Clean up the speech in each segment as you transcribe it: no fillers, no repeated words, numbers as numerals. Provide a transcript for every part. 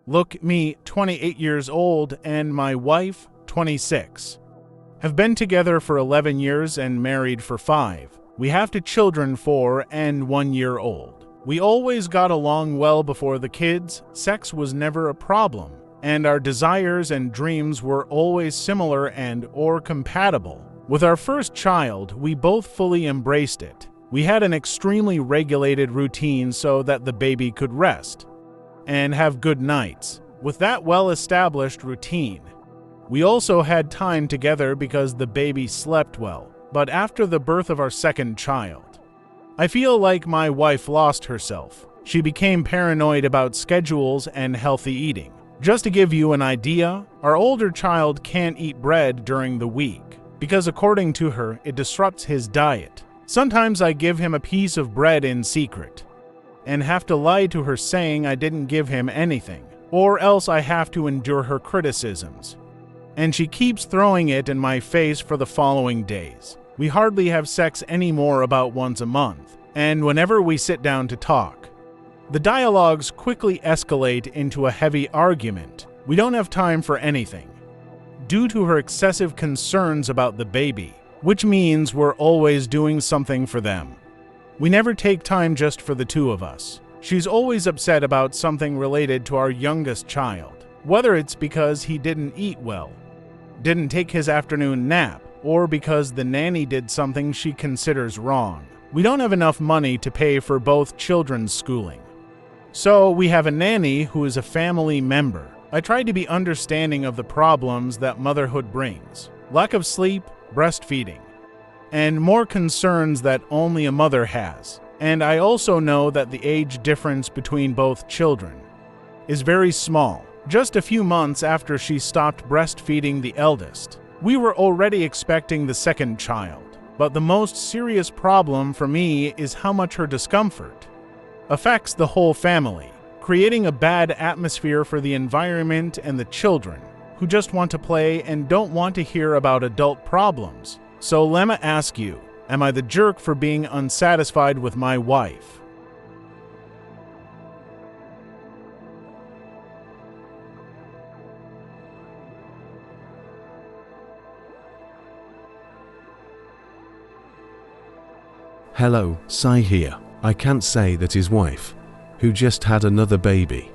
Look, me, 28 years old, and my wife, 26. Have been together for 11 years and married for 5. We have 2 children, 4 and 1 year old. We always got along well before the kids, sex was never a problem, and our desires and dreams were always similar and or compatible. With our first child, we both fully embraced it. We had an extremely regulated routine so that the baby could rest and have good nights. With that well-established routine, we also had time together because the baby slept well. But after the birth of our second child, I feel like my wife lost herself. She became paranoid about schedules and healthy eating. Just to give you an idea, our older child can't eat bread during the week because according to her, it disrupts his diet. Sometimes I give him a piece of bread in secret and have to lie to her saying I didn't give him anything, or else I have to endure her criticisms. And she keeps throwing it in my face for the following days. We hardly have sex anymore, about once a month, and whenever we sit down to talk, the dialogues quickly escalate into a heavy argument. We don't have time for anything, due to her excessive concerns about the baby, which means we're always doing something for them. We never take time just for the 2 of us. She's always upset about something related to our youngest child, whether it's because he didn't eat well, didn't take his afternoon nap, or because the nanny did something she considers wrong. We don't have enough money to pay for both children's schooling, so we have a nanny who is a family member. I try to be understanding of the problems that motherhood brings: lack of sleep, breastfeeding, and more concerns that only a mother has. And I also know that the age difference between both children is very small. Just a few months after she stopped breastfeeding the eldest, we were already expecting the second child. But the most serious problem for me is how much her discomfort affects the whole family, creating a bad atmosphere for the environment and the children, who just want to play and don't want to hear about adult problems. So let me ask you, am I the jerk for being unsatisfied with my wife? Hello, Sai here. I can't say that his wife, who just had another baby,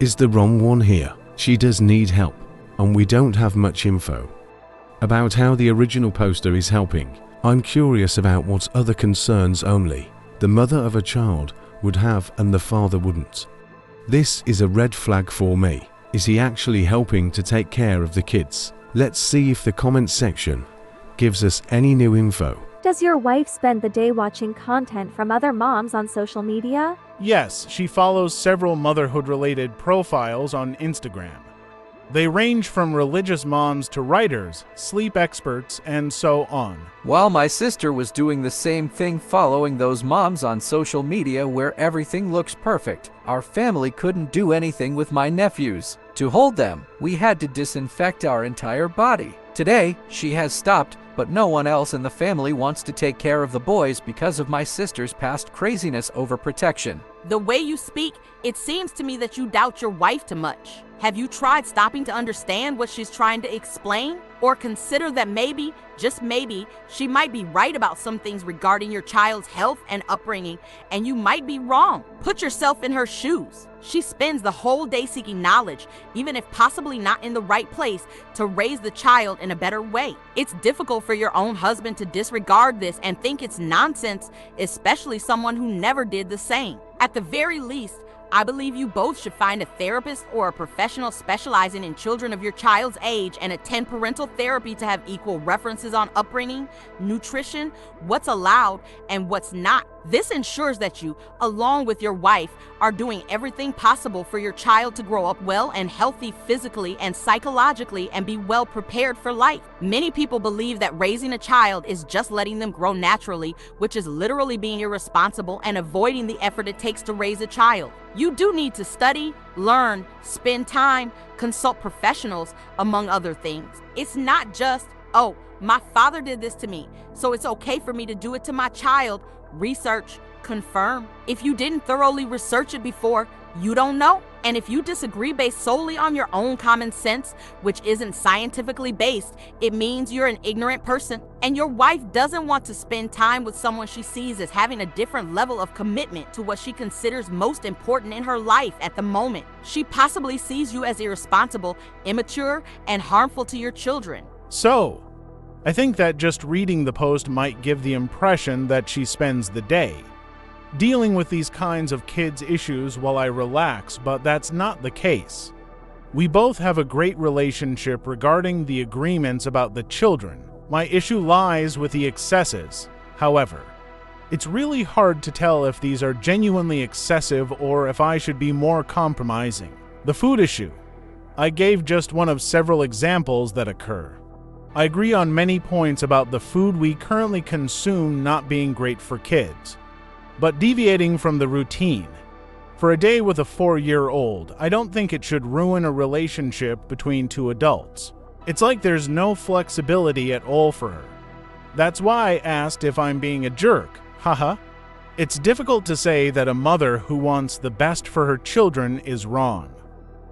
is the wrong one here. She does need help, and we don't have much info about how the original poster is helping. I'm curious about what other concerns only the mother of a child would have and the father wouldn't. This is a red flag for me. Is he actually helping to take care of the kids? Let's see if the comment section gives us any new info. Does your wife spend the day watching content from other moms on social media? Yes, she follows several motherhood-related profiles on Instagram. They range from religious moms to writers, sleep experts, and so on. While my sister was doing the same thing, following those moms on social media where everything looks perfect, our family couldn't do anything with my nephews. To hold them, we had to disinfect our entire body. Today, she has stopped, but no one else in the family wants to take care of the boys because of my sister's past craziness over protection. The way you speak, it seems to me that you doubt your wife too much. Have you tried stopping to understand what she's trying to explain? Or consider that maybe, just maybe, she might be right about some things regarding your child's health and upbringing, and you might be wrong. Put yourself in her shoes. She spends the whole day seeking knowledge, even if possibly not in the right place, to raise the child in a better way. It's difficult for your own husband to disregard this and think it's nonsense, especially someone who never did the same. At the very least, I believe you both should find a therapist or a professional specializing in children of your child's age and attend parental therapy to have equal references on upbringing, nutrition, what's allowed and what's not. This ensures that you, along with your wife, are doing everything possible for your child to grow up well and healthy physically and psychologically and be well prepared for life. Many people believe that raising a child is just letting them grow naturally, which is literally being irresponsible and avoiding the effort it takes to raise a child. You do need to study, learn, spend time, consult professionals, among other things. It's not just, oh, my father did this to me, so it's okay for me to do it to my child. Research, confirm. If you didn't thoroughly research it before, You don't know? And if you disagree based solely on your own common sense, which isn't scientifically based, it means you're an ignorant person. And your wife doesn't want to spend time with someone she sees as having a different level of commitment to what she considers most important in her life at the moment. She possibly sees you as irresponsible, immature, and harmful to your children. So, I think that just reading the post might give the impression that she spends the day dealing with these kinds of kids' issues while I relax, but that's not the case. We both have a great relationship regarding the agreements about the children. My issue lies with the excesses. However, it's really hard to tell if these are genuinely excessive or if I should be more compromising. The food issue. I gave just one of several examples that occur. I agree on many points about the food we currently consume not being great for kids, but deviating from the routine. For a day with a 4-year-old, I don't think it should ruin a relationship between two adults. It's like there's no flexibility at all for her. That's why I asked if I'm being a jerk. Haha. It's difficult to say that a mother who wants the best for her children is wrong.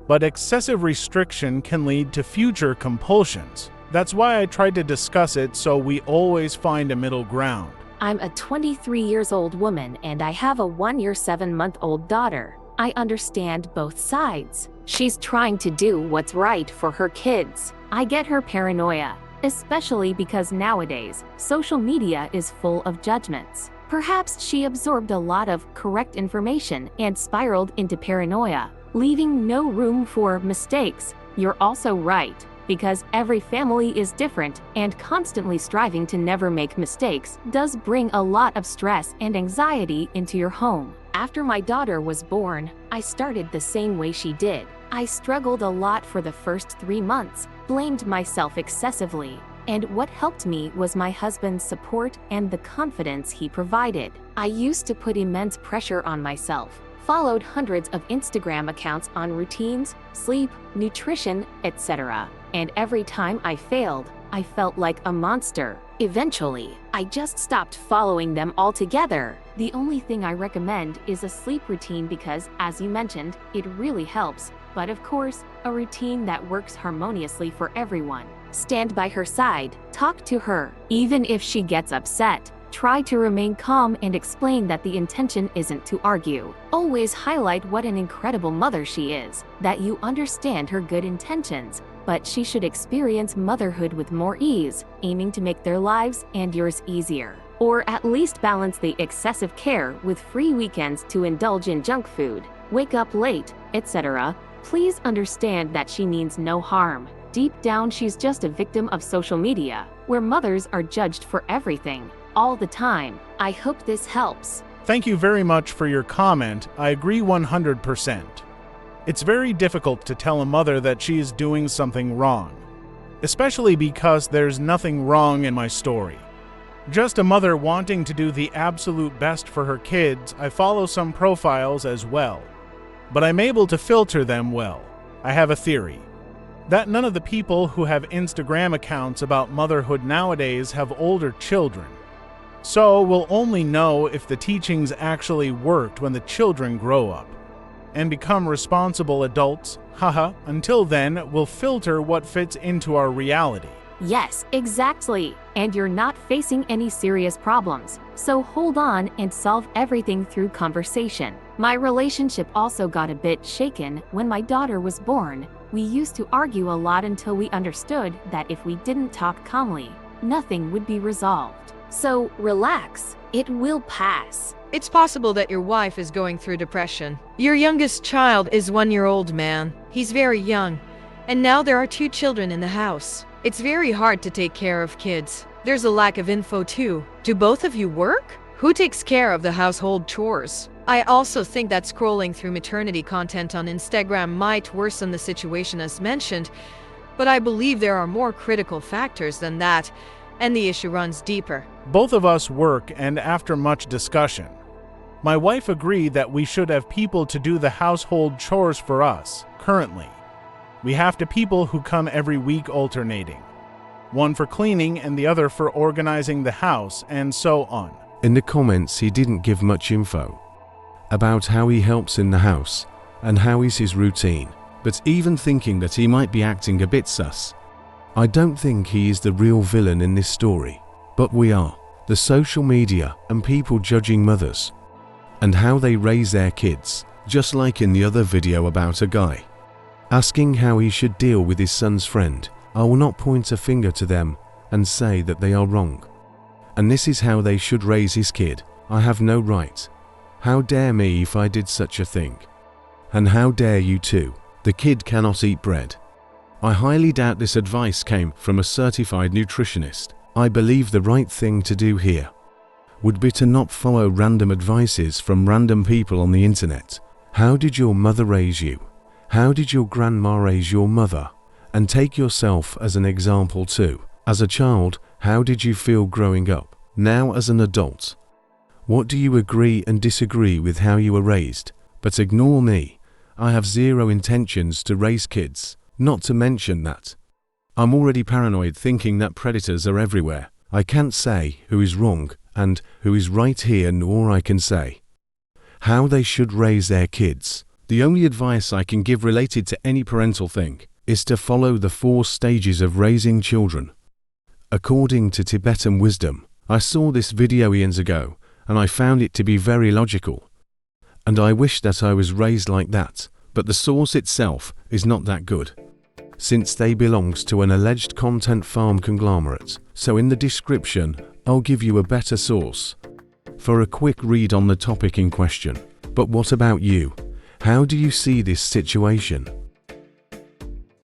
But excessive restriction can lead to future compulsions. That's why I tried to discuss it so we always find a middle ground. I'm a 23-year-old woman and I have a 1-year, 7-month-old daughter. I understand both sides. She's trying to do what's right for her kids. I get her paranoia, especially because nowadays, social media is full of judgments. Perhaps she absorbed a lot of correct information and spiraled into paranoia, leaving no room for mistakes. You're also right, because every family is different, and constantly striving to never make mistakes does bring a lot of stress and anxiety into your home. After my daughter was born, I started the same way she did. I struggled a lot for the first 3 months, blamed myself excessively, and what helped me was my husband's support and the confidence he provided. I used to put immense pressure on myself, followed hundreds of Instagram accounts on routines, sleep, nutrition, etc. And every time I failed, I felt like a monster. Eventually, I just stopped following them altogether. The only thing I recommend is a sleep routine because, as you mentioned, it really helps. But of course, a routine that works harmoniously for everyone. Stand by her side, talk to her. Even if she gets upset, try to remain calm and explain that the intention isn't to argue. Always highlight what an incredible mother she is, that you understand her good intentions, but she should experience motherhood with more ease, aiming to make their lives and yours easier. Or at least balance the excessive care with free weekends to indulge in junk food, wake up late, etc. Please understand that she means no harm. Deep down, she's just a victim of social media, where mothers are judged for everything, all the time. I hope this helps. Thank you very much for your comment. I agree 100%. It's very difficult to tell a mother that she is doing something wrong, especially because there's nothing wrong in my story. Just a mother wanting to do the absolute best for her kids. I follow some profiles as well, but I'm able to filter them well. I have a theory that none of the people who have Instagram accounts about motherhood nowadays have older children. So we'll only know if the teachings actually worked when the children grow up and become responsible adults. Haha, until then, we'll filter what fits into our reality. Yes, exactly. And you're not facing any serious problems. So hold on and solve everything through conversation. My relationship also got a bit shaken when my daughter was born. We used to argue a lot until we understood that if we didn't talk calmly, nothing would be resolved. So relax, it will pass. It's possible that your wife is going through depression. Your youngest child is 1-year-old man. He's very young. And now there are 2 children in the house. It's very hard to take care of kids. There's a lack of info too. Do both of you work? Who takes care of the household chores? I also think that scrolling through maternity content on Instagram might worsen the situation as mentioned, but I believe there are more critical factors than that, and the issue runs deeper. Both of us work, and after much discussion, my wife agreed that we should have people to do the household chores for us. Currently, we have 2 people who come every week alternating, one for cleaning and the other for organizing the house, and so on. In the comments he didn't give much info about how he helps in the house and how is his routine, but even thinking that he might be acting a bit sus. I don't think he is the real villain in this story, but we are, the social media and people judging mothers and how they raise their kids, just like in the other video about a guy asking how he should deal with his son's friend. I will not point a finger to them and say that they are wrong. And this is how they should raise his kid. I have no right. How dare me if I did such a thing? And how dare you too? The kid cannot eat bread. I highly doubt this advice came from a certified nutritionist. I believe the right thing to do here would be to not follow random advices from random people on the internet. How did your mother raise you? How did your grandma raise your mother? And take yourself as an example too. As a child, how did you feel growing up? Now as an adult, what do you agree and disagree with how you were raised? But ignore me. I have zero intentions to raise kids. Not to mention that I'm already paranoid thinking that predators are everywhere. I can't say who is wrong and who is right here, nor I can say how they should raise their kids. The only advice I can give related to any parental thing is to follow the 4 stages of raising children. According to Tibetan wisdom, I saw this video years ago and I found it to be very logical. And I wish that I was raised like that, but the source itself is not that good, since they belongs to an alleged content farm conglomerate. So in the description, I'll give you a better source for a quick read on the topic in question. But what about you? How do you see this situation?